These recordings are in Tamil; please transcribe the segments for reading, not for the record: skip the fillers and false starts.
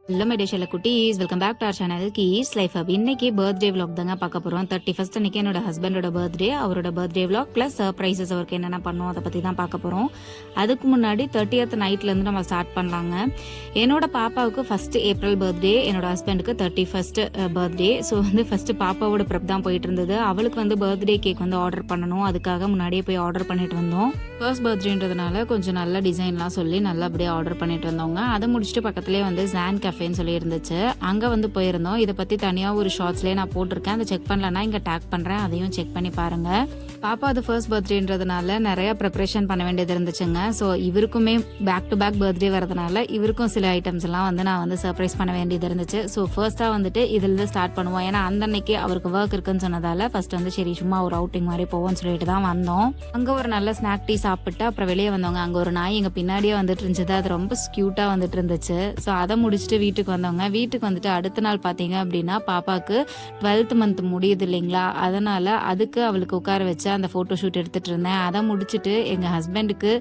ஹலோ மை டேஷல்ல குட்டீஸ், welcome back to our channel கீஸ் லைஃப் ஹப். இன்னைக்கு பர்த்டே vlog தாங்க பார்க்க போகிறோம். 31st அன்னைக்கு என்னோட ஹஸ்பண்டோட பர்த்டே, அவரோட பர்த்டே vlog ப்ளஸ் சர்ப்ரைசஸ் அவருக்கு என்னென்ன பண்ணோம் அதை பற்றி தான் பார்க்க போகிறோம். அதுக்கு முன்னாடி 30th நைட்லேருந்து நம்ம ஸ்டார்ட் பண்ணலாங்க. என்னோட பாப்பாவுக்கு ஃபஸ்ட்டு ஏப்ரல் பர்த்டே, என்னோட ஹஸ்பண்டுக்கு 31st பர்த்டே. ஸோ ஃபஸ்ட்டு பாப்பாவோட ப்ரெப் தான் போயிட்டு இருந்தது. அவளுக்கு பர்த்டே கேக் ஆர்டர் பண்ணணும். அதுக்காக முன்னாடியே போய் ஆர்டர் பண்ணிட்டு வந்தோம். ஃபர்ஸ்ட் பர்த்டேன்றதுனால கொஞ்சம் நல்ல டிசைன்லாம் சொல்லி நல்லபடியாக ஆர்டர் பண்ணிட்டு வந்தோங்க. அதை முடிச்சுட்டு பக்கத்துலேயே ஜான் கஃபேன்னு சொல்லி இருந்துச்சு. அங்கே போயிருந்தோம். இதை பற்றி தனியாக ஒரு ஷார்ட்ஸ்லேயே நான் போட்டிருக்கேன். அதை செக் பண்ணலன்னா இங்கே டேக் பண்ணுறேன், அதையும் செக் பண்ணி பாருங்கள். பாப்பா அது ஃபர்ஸ்ட் பர்த்டேன்றதுனால நிறையா ப்ரிப்ரேஷன் பண்ண வேண்டியது இருந்துச்சுங்க. ஸோ இவருக்குமே பேக் டு பேக் பர்த்டே வரதுனால இவருக்கும் சில ஐட்டம்ஸ் எல்லாம் நான் சர்ப்ரைஸ் பண்ண வேண்டியது இருந்துச்சு. ஸோ ஃபர்ஸ்ட்டாக இதில் ஸ்டார்ட் பண்ணுவோம். ஏன்னா அந்த அன்னைக்கு அவருக்கு ஒர்க் இருக்குன்னு சொன்னதால ஃபர்ஸ்ட் சரி சும்மா ஒரு அவுட்டிங் மாதிரி போவோம்னு சொல்லிட்டு தான் வந்தோம். அங்கே ஒரு நல்ல ஸ்நாக் டீ சாப்பிட்டு அப்புறம் வெளியே வந்தவங்க. அங்கே ஒரு நாய் எங்கள் பின்னாடியே இருந்துச்சு. அது ரொம்ப க்யூட்டாக இருந்துச்சு. ஸோ அதை முடிச்சுட்டு வீட்டுக்கு வந்தவங்க. வீட்டுக்கு அடுத்த நாள் பார்த்தீங்க அப்படின்னா பாப்பாவுக்கு 12th மந்த் முடியுது இல்லைங்களா, அதனால அதுக்கு அவளுக்கு உட்கார வச்சு அந்த ஃபோட்டோ ஷூட் எடுத்துட்டு இருந்தேன். அதை முடிச்சுட்டு எங்கள் ஹஸ்பண்டுக்கு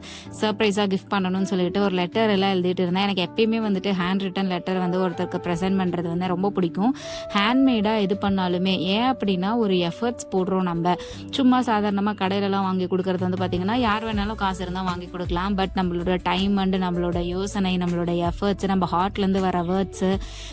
சர்ப்ரைஸாக கிஃப்ட் பண்ணணும்னு சொல்லிட்டு ஒரு லெட்டர் எல்லாம் எழுதிட்டு இருந்தேன். எனக்கு எப்பயுமே ஹேண்ட் ரிட்டன் லெட்டர் ஒருத்தருக்கு ப்ரெசென்ட் பண்ணுறது ரொம்ப பிடிக்கும். ஹேண்ட்மேடாக எது பண்ணாலுமே, ஏன் அப்படின்னா ஒரு எஃபர்ட்ஸ் போடுறோம். நம்ம சும்மா சாதாரணமாக கடையிலலாம் வாங்கி கொடுக்கறது பார்த்தீங்கன்னா யார் வேணாலும் காசு இருந்தால் வாங்கி கொடுக்கலாம். பட் நம்மளோட டைம் அண்டு நம்மளோட யோசனை, நம்மளோட எஃபர்ட்ஸ், நம்ம ஹார்ட்லேருந்து வர வேர்ட்ஸு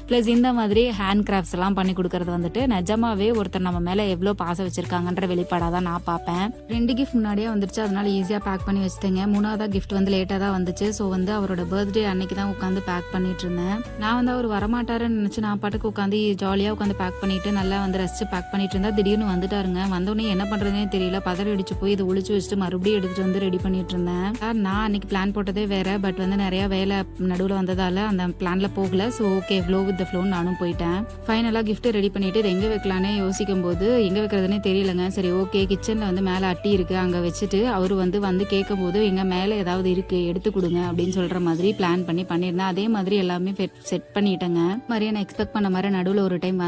ப்ளஸ் இந்த மாதிரி ஹேண்ட் கிராஃப்ட்ஸ் எல்லாம் பண்ணி கொடுக்கறது நிஜமாவே ஒருத்தர் நம்ம மேலே எவ்வளோ பாசம் வச்சிருக்காங்கன்ற வெளிப்பாடாக தான் நான் பார்ப்பேன். 2 கிஃப்ட் முன்னாடியே வந்துருச்சு, அதனால ஈஸியாக பேக் பண்ணி வச்சுட்டேங்க. 3ஆவதா கிஃப்ட் லேட்டாக தான் வந்துச்சு. ஸோ அவரோட பர்த்டே அன்னைக்கு தான் உட்காந்து பேக் பண்ணிட்டு இருந்தேன். நான் அவர் வரமாட்டாருன்னு நினச்சி நான் பாட்டுக்கு உட்காந்து ஜாலியாக உட்காந்து பேக் பண்ணிட்டு நல்லா ரசிச்சு பேக் பண்ணிட்டு இருந்தா திடீர்னு வந்துட்டாருங்க. வந்தோடனே என்ன பண்ணுறதுனே தெரியல, பதறி அடிச்சு போய் இதை ஒளிச்சு வச்சுட்டு மறுபடியும் எடுத்துட்டு ரெடி பண்ணிட்டு இருந்தேன். நான் அன்னைக்கு பிளான் போட்டதே வேற, பட் நிறைய வேலை நடுவில் வந்ததால அந்த பிளான்ல போகல. So okay, flow with the ஃப்ளோன்னு நானும் போயிட்டேன். ஃபைனலாக கிஃப்ட் ரெடி பண்ணிட்டு இதை எங்கே வைக்கலானே யோசிக்கும் போது எங்கே வைக்கிறதுனே தெரியலங்க. சரி ஓகே, கிச்சனில் மேலே அட்டி இருக்கு, அங்கே வச்சுட்டு அவர் வந்து கேட்கும் போது எங்கள் மேலே ஏதாவது இருக்கு எடுத்து கொடுங்க அப்படின்னு சொல்ற மாதிரி பிளான் பண்ணியிருந்தேன். அதே மாதிரி எல்லாமே செட் பண்ணிட்டேங்க. மாதிரியே நான் எக்ஸ்பெக்ட் பண்ண மாதிரி நடுவில் ஒரு டைம்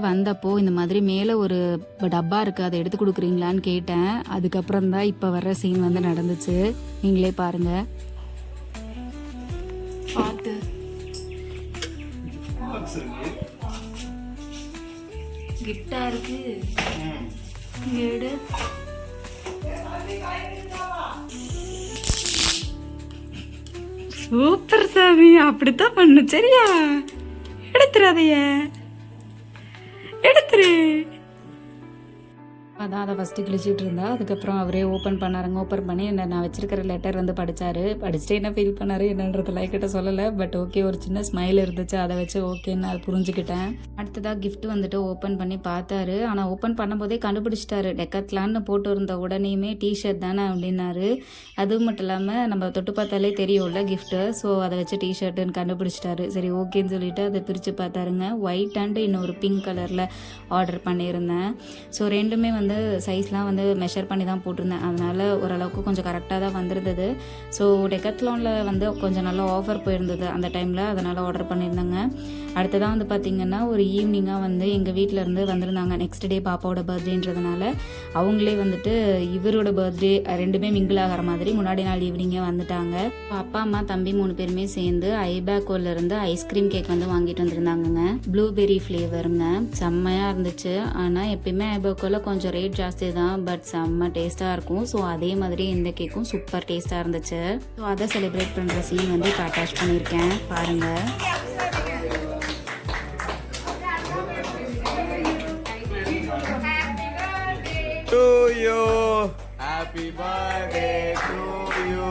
வந்தப்போ இந்த மாதிரி மேலே ஒரு டப்பா இருக்கு, அதை எடுத்து கொடுக்குறீங்களான்னு கேட்டேன். அதுக்கப்புறம் தான் இப்போ வர்ற சீன் நடந்துச்சு. நீங்களே பாருங்க. கிஃப்டா இருக்கு, எடு. சூப்பர் சாமி, அப்படித்தான் பண்ணு. சரியா, எடுத்துறாதைய, எடுத்துரு. அதான் அதை ஃபஸ்ட்டு கிழிச்சிட்டு இருந்தா. அதுக்கப்புறம் அவரே ஓப்பன் பண்ணாருங்க. ஓப்பன் பண்ணி நான் வச்சிருக்கிற லெட்டர் படித்தாரு. படிச்சுட்டு என்ன ஃபீல் பண்ணாரு என்னன்றதுலாம் கிட்ட சொல்லலை. பட் ஓகே, ஒரு சின்ன ஸ்மைல் இருந்துச்சு, அதை வச்சு ஓகேன்னு அதை புரிஞ்சுக்கிட்டேன். அடுத்ததாக கிஃப்ட் ஓப்பன் பண்ணி பார்த்தாரு. ஆனால் ஓப்பன் பண்ணும்போதே கண்டுபிடிச்சிட்டாரு. டெக்கத்லான்னு போட்டு இருந்த உடனேயுமே டிஷர்ட் தானே அப்படின்னாரு. அதுவும் மட்டும் இல்லாமல் நம்ம தொட்டு பார்த்தாலே தெரியும்ல கிஃப்ட்டு. ஸோ அதை வச்சு டிஷர்ட்டுன்னு கண்டுபிடிச்சிட்டாரு. சரி ஓகேன்னு சொல்லிட்டு அதை பிரித்து பார்த்தாருங்க. ஒயிட் அண்டு இன்னொரு பிங்க் கலரில் ஆர்டர் பண்ணியிருந்தேன். ஸோ ரெண்டுமே சைஸ்லாம் மெஷர் பண்ணி தான் போட்டிருந்தேன். அதனால் ஓரளவுக்கு கொஞ்சம் கரெக்டாக தான் வந்திருந்தது. ஸோ டெக்கத்லானில் கொஞ்சம் நல்லா ஆஃபர் போயிருந்தது அந்த டைமில், அதனால் ஆர்டர் பண்ணியிருந்தாங்க. அடுத்ததான் பார்த்திங்கன்னா ஒரு ஈவினிங்காக எங்கள் வீட்டிலேருந்து வந்திருந்தாங்க. நெக்ஸ்ட் டே பாப்பாவோட பர்த்டேன்றதுனால அவங்களே இவரோட பர்த்டே ரெண்டுமே மிங்கிள் ஆகிற மாதிரி முன்னாடி நாள் ஈவினிங்கே வந்துட்டாங்க. அப்பா அம்மா தம்பி 3 பேருமே சேர்ந்து ஐபேக்கோலேருந்து ஐஸ்கிரீம் கேக் வாங்கிட்டு வந்திருந்தாங்கங்க. ப்ளூபெர்ரி ஃப்ளேவருங்க. செம்மையாக இருந்துச்சு. ஆனால் எப்பயுமே ஐபேக்கோவில் கொஞ்சம் ரேட் ஜாஸ்தி தான், பட் செம்ம டேஸ்ட்டாக இருக்கும். ஸோ அதே மாதிரி இந்த கேக்கும் சூப்பர் டேஸ்ட்டாக இருந்துச்சு. ஸோ அதை செலிப்ரேட் பண்ணுற சீன் இப்போ அட்டாச் பண்ணியிருக்கேன் பாருங்கள். Happy birthday to you.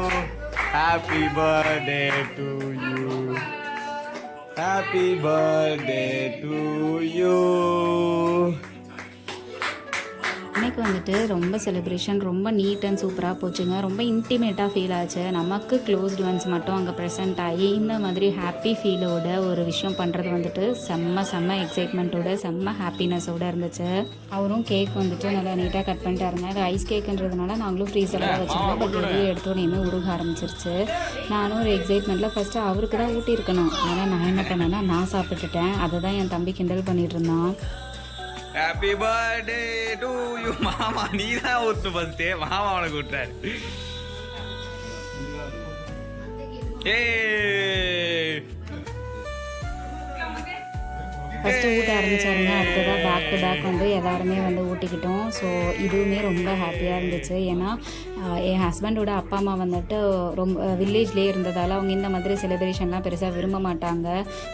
Happy birthday to you. Happy birthday to you. அன்னைக்கு ரொம்ப செலிப்ரேஷன் ரொம்ப நீட் அண்ட் சூப்பராக போச்சுங்க. ரொம்ப இன்டிமேட்டாக ஃபீல் ஆச்சு. நமக்கு க்ளோஸ்டு ஒன்ஸ் மட்டும் அங்கே ப்ரெசென்ட் ஆகி இந்த மாதிரி ஹாப்பி ஃபீலோட ஒரு விஷயம் பண்ணுறது செம்ம எக்ஸைட்மெண்ட்டோட செம்ம ஹாப்பினஸோடு இருந்துச்சு. அவரும் கேக் நல்லா நீட்டாக கட் பண்ணிட்டாருங்க. அது ஐஸ் கேக்குன்றதுனால நாங்களும் ஃப்ரீசரில் வச்சுருந்தோம். பட் வெளியே எடுத்தோன்னே உருக ஆரம்பிச்சிருச்சு. நானும் ஒரு எக்ஸைட்மெண்ட்டில் ஃபஸ்ட்டு அவருக்கு தான் ஊட்டியிருக்கணும். ஆனால் நான் என்ன பண்ணேன்னா நான் சாப்பிட்டுட்டேன். அதை தான் என் தம்பி கிண்டல் பண்ணிகிட்டு இருந்தான். Happy birthday to you. மாமா நீ தான் ஊத்து ஃபர்ஸ்ட். மாமா உனக்கு ஊட்டுறாரு. ஏய் ஃபஸ்ட்டு ஊட்ட ஆரம்பித்தாருங்க. அடுத்ததாக பேக் டு பேக் வந்து எல்லாருமே வந்து ஊட்டிக்கிட்டோம். ஸோ இதுவுமே ரொம்ப ஹாப்பியாக இருந்துச்சு. ஏன்னா என் ஹஸ்பண்டோட அப்பா அம்மா வந்துட்டு ரொம்ப வில்லேஜ்லேயே இருந்ததால் அவங்க இந்த மாதிரி செலிப்ரேஷன்லாம் பெருசாக விரும்ப மாட்டாங்க.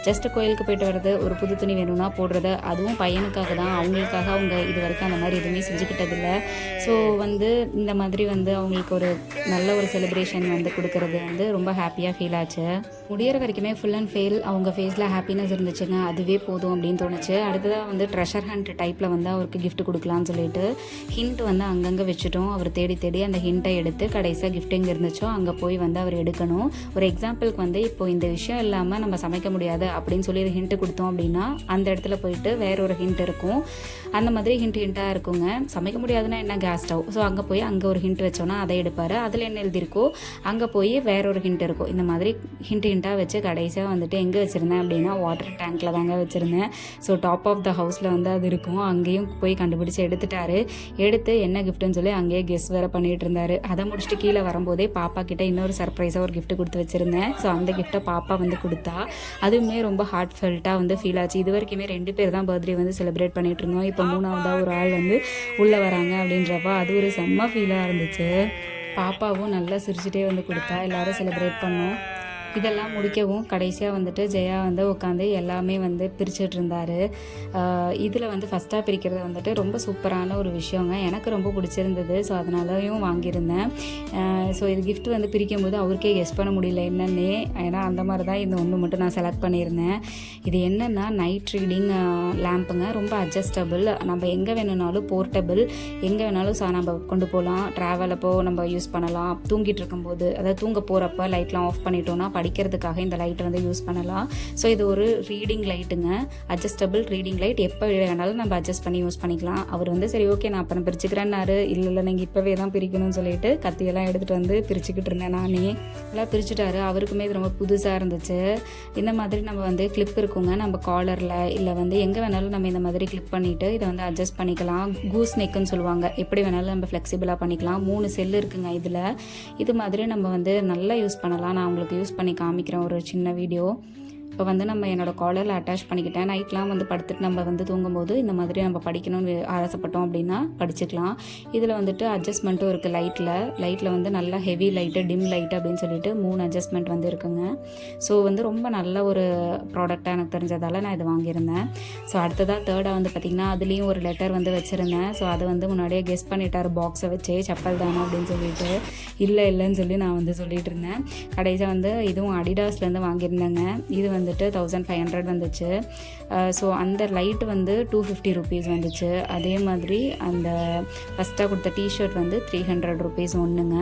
ஜஸ்ட்டு கோயிலுக்கு போய்ட்டு வர்றது, ஒரு புது துணி வேணும்னா போடுறது, அதுவும் பையனுக்காக தான். அவங்களுக்காக அவங்க இது வரைக்கும் அந்த மாதிரி எதுவுமே செஞ்சுக்கிட்டதில்லை. ஸோ வந்து இந்த மாதிரி வந்து அவங்களுக்கு ஒரு நல்ல ஒரு செலிப்ரேஷன் வந்து கொடுக்கறது வந்து ரொம்ப ஹாப்பியாக ஃபீல் ஆச்சு. முடியிற வரைக்குமே ஃபுல் அண்ட் ஃபெயில் அவங்க ஃபேஸில் ஹாப்பினஸ் இருந்துச்சுங்க. அதுவே போதும் அப்படின்னு தோணுச்சு. அடுத்ததாக வந்து ட்ரெஷர் ஹண்ட் டைப்பில் வந்து அவருக்கு கிஃப்ட் கொடுக்கலான்னு சொல்லிட்டு ஹிண்ட் வந்து அங்கங்கே வச்சுட்டோம். அவர் தேடி தேடி அந்த ஹிண்ட்டை எடுத்து கடைசியாக கிஃப்ட் எங்கே இருந்துச்சோ அங்கே போய் வந்து அவர் எடுக்கணும். ஒரு எக்ஸாம்பிளுக்கு வந்து இப்போ இந்த விஷயம் இல்லாமல் நம்ம சமைக்க முடியாது அப்படின்னு சொல்லி ஒரு ஹிண்ட்டு கொடுத்தோம் அப்படின்னா அந்த இடத்துல போயிட்டு வேற ஒரு ஹிண்ட் இருக்கும். அந்த மாதிரி ஹிண்ட்டாக இருக்குங்க. சமைக்க முடியாதுன்னா என்ன, கேஸ் ஸ்டவ். ஸோ அங்கே போய் அங்கே ஒரு ஹிண்ட் வச்சோன்னா அதை எடுப்பார். அதில் என்ன எழுதியிருக்கோ அங்கே போய் வேற ஒரு ஹிண்ட் இருக்கும். இந்த மாதிரி ஹிண்ட்டாக வச்சு கடைசியாக வந்துட்டு எங்கே வச்சுருந்தேன் அப்படின்னா வாட்டர் டேங்க்கில் தாங்க வச்சுருந்தேன். ஸோ டாப் ஆஃப் த ஹவுஸில் வந்து அது இருக்கும். அங்கேயும் போய் கண்டுபிடிச்சி எடுத்துட்டாரு. எடுத்து என்ன கிஃப்ட்டுன்னு சொல்லி அங்கேயே கெஸ் வேறு பண்ணிகிட்டு இருந்தார். அதை முடிச்சுட்டு கீழே வரும்போதே பாப்பா கிட்டே இன்னொரு சர்ப்ரைஸாக ஒரு கிஃப்ட் கொடுத்து வச்சுருந்தேன். ஸோ அந்த கிஃப்ட்டை பாப்பா வந்து கொடுத்தா. அதுவுமே ரொம்ப ஹார்ட் ஃபெல்ட்டாக வந்து ஃபீல் ஆச்சு. இது வரைக்குமே 2 பேர் தான் பர்த்டே வந்து செலிப்ரேட் பண்ணிகிட்டு இருந்தோம். இப்போ 3ஆவதாக ஒரு ஆள் வந்து உள்ளே வராங்க அப்படின்றப்ப அது ஒரு செம்ம ஃபீலாக இருந்துச்சு. பாப்பாவும் நல்லா சிரிச்சுட்டே வந்து கொடுத்தா. எல்லோரும் செலிப்ரேட் பண்ணோம். இதெல்லாம் முடிக்கவும் கடைசியாக வந்துட்டு ஜெயா வந்து உட்காந்து எல்லாமே வந்து பிரிச்சுட்டு இருந்தார். இதில் வந்து ஃபஸ்ட்டாக பிரிக்கிறது வந்துட்டு ரொம்ப சூப்பரான ஒரு விஷயங்க. எனக்கு ரொம்ப பிடிச்சிருந்தது. ஸோ அதனாலையும் வாங்கியிருந்தேன். ஸோ இது கிஃப்ட் வந்து பிரிக்கும் போது அவருக்கே கெஸ் பண்ண முடியல என்னன்னே. ஏன்னா அந்த மாதிரி தான் இந்த ஒன்று மட்டும் நான் செலக்ட் பண்ணியிருந்தேன். இது என்னென்னா நைட் ரீடிங் லேம்புங்க. ரொம்ப அட்ஜஸ்டபிள். நம்ம எங்கே வேணும்னாலும் போர்ட்டபிள், எங்கே வேணாலும் நம்ம கொண்டு போகலாம். ட்ராவல் அப்போ நம்ம யூஸ் பண்ணலாம். தூங்கிட்டு இருக்கும்போது, அதாவது தூங்க போகிறப்ப லைட்லாம் ஆஃப் பண்ணிட்டோன்னா படிக்கிறதுக்காக இந்த லைட் வந்து யூஸ் பண்ணலாம். ஸோ இது ஒரு ரீடிங் லைட்டுங்க. Adjustable reading light. எப்போ வேணாலும் நம்ம அட்ஜஸ்ட் பண்ணி யூஸ் பண்ணிக்கலாம். அவர் வந்து சரி ஓகே நான் அப்புறம் பிரிச்சுக்கிறேன்னாரு. இல்லை நீங்கள் இப்போவே தான் பிரிக்கணும்னு சொல்லிட்டு கத்தியெல்லாம் எடுத்துகிட்டு வந்து பிரிச்சுக்கிட்டு இருந்தேன். நானே எல்லாம் பிரிச்சுட்டாரு. அவருக்குமே இது ரொம்ப புதுசாக இருந்துச்சு. இந்த மாதிரி நம்ம வந்து கிளிப் இருக்குங்க நம்ம காலரில், இல்லை வந்து எங்கே வேணாலும் நம்ம இந்த மாதிரி கிளிப் பண்ணிவிட்டு இதை வந்து அட்ஜஸ்ட் பண்ணிக்கலாம். கூஸ் நெக்குன்னு சொல்லுவாங்க. எப்படி வேணாலும் நம்ம ஃப்ளெக்சிபிளாக பண்ணிக்கலாம். 3 செல் இருக்குங்க இதில். இது மாதிரி நம்ம வந்து நல்லா யூஸ் பண்ணலாம். நான் உங்களுக்கு யூஸ் பண்ணி காமிக்கிறேன் ஒரு சின்ன வீடியோ. இப்போ வந்து நம்ம என்னோடய காலரில் அட்டாச் பண்ணிக்கிட்டேன். நைட்லாம் வந்து படுத்துட்டு நம்ம வந்து தூங்கும்போது இந்த மாதிரி நம்ம படிக்கணும்னு ஆசைப்பட்டோம் அப்படின்னா படிச்சுக்கலாம். இதில் வந்துட்டு அட்ஜஸ்ட்மெண்ட்டும் இருக்குது. லைட்டில் வந்து நல்லா ஹெவி லைட்டு, டிம் லைட்டு அப்படின்னு சொல்லிட்டு 3 அட்ஜஸ்ட்மெண்ட் வந்து இருக்குங்க. ஸோ வந்து ரொம்ப நல்ல ஒரு ப்ராடக்டாக எனக்கு தெரிஞ்சதால் நான் இது வாங்கியிருந்தேன். ஸோ அடுத்ததாக தேர்டாக வந்து பார்த்திங்கன்னா அதுலேயும் ஒரு லெட்டர் வந்து வச்சுருந்தேன். ஸோ அதை வந்து முன்னாடியே கெஸ் பண்ணிட்டார் பாக்ஸை வச்சு செப்பல் தானே அப்படின்னு சொல்லிட்டு. இல்லைன்னு சொல்லி நான் வந்து சொல்லிட்டு இருந்தேன். கடைசியாக வந்து இதுவும் அடிடாஸ்லேருந்து வாங்கியிருந்தேங்க. இது வந்துட்டு 1500 வந்துச்சு. ஸோ அந்த லைட் வந்து 250 ருபீஸ் வந்துச்சு. அதே மாதிரி அந்த ஃபஸ்ட்டாக கொடுத்த டிஷர்ட் வந்து 300 ருபீஸ் ஒன்றுங்க.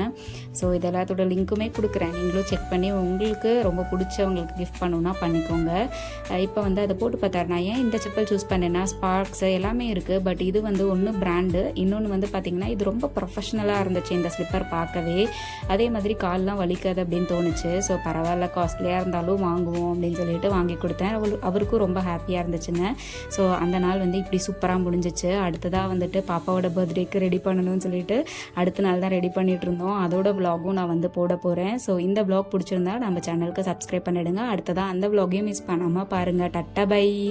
ஸோ இது எல்லாத்தோட லிங்க்குமே கொடுக்குறேன். நீங்களும் செக் பண்ணி உங்களுக்கு ரொம்ப பிடிச்சவங்களுக்கு கிஃப்ட் பண்ணணுன்னா பண்ணிக்கோங்க. இப்போ வந்து அதை போட்டு பார்த்தாரு. நான் ஏன் இந்த செப்பல் சூஸ் பண்ணேன்னா ஸ்பார்க்ஸ் எல்லாமே இருக்குது. பட் இது வந்து ஒன்று பிராண்டு, இன்னொன்று வந்து பார்த்திங்கன்னா இது ரொம்ப ப்ரொஃபஷ்னலாக இருந்துச்சு இந்த ஸ்லிப்பர் பார்க்கவே. அதே மாதிரி கால்லாம் வலிக்காது அப்படின்னு தோணுச்சு. ஸோ பரவாயில்ல காஸ்ட்லியாக இருந்தாலும் வாங்குவோம் அப்படின்னு சொல்லிட்டு வாங்கி கொடுத்தேன். அவருக்கும் ரொம்ப ஹாப்பியாக இருந்துச்சுங்க. ஸோ அந்த நாள் வந்து இப்படி சூப்பராக முடிஞ்சிச்சு. அடுத்ததாக வந்துட்டு பாப்பாவோட பர்த்டேக்கு ரெடி பண்ணணும்னு சொல்லிட்டு அடுத்த நாள் தான் ரெடி பண்ணிகிட்டு இருந்தோம். அதோட விலாகும் நான் வந்து போட போகிறேன். ஸோ இந்த விலாக் பிடிச்சிருந்தா நம்ம சேனலுக்கு சப்ஸ்கிரைப் பண்ணிவிடுங்க. அடுத்ததாக அந்த விலாகையும் மிஸ் பண்ணாமல் பாருங்கள். Ta-ta by.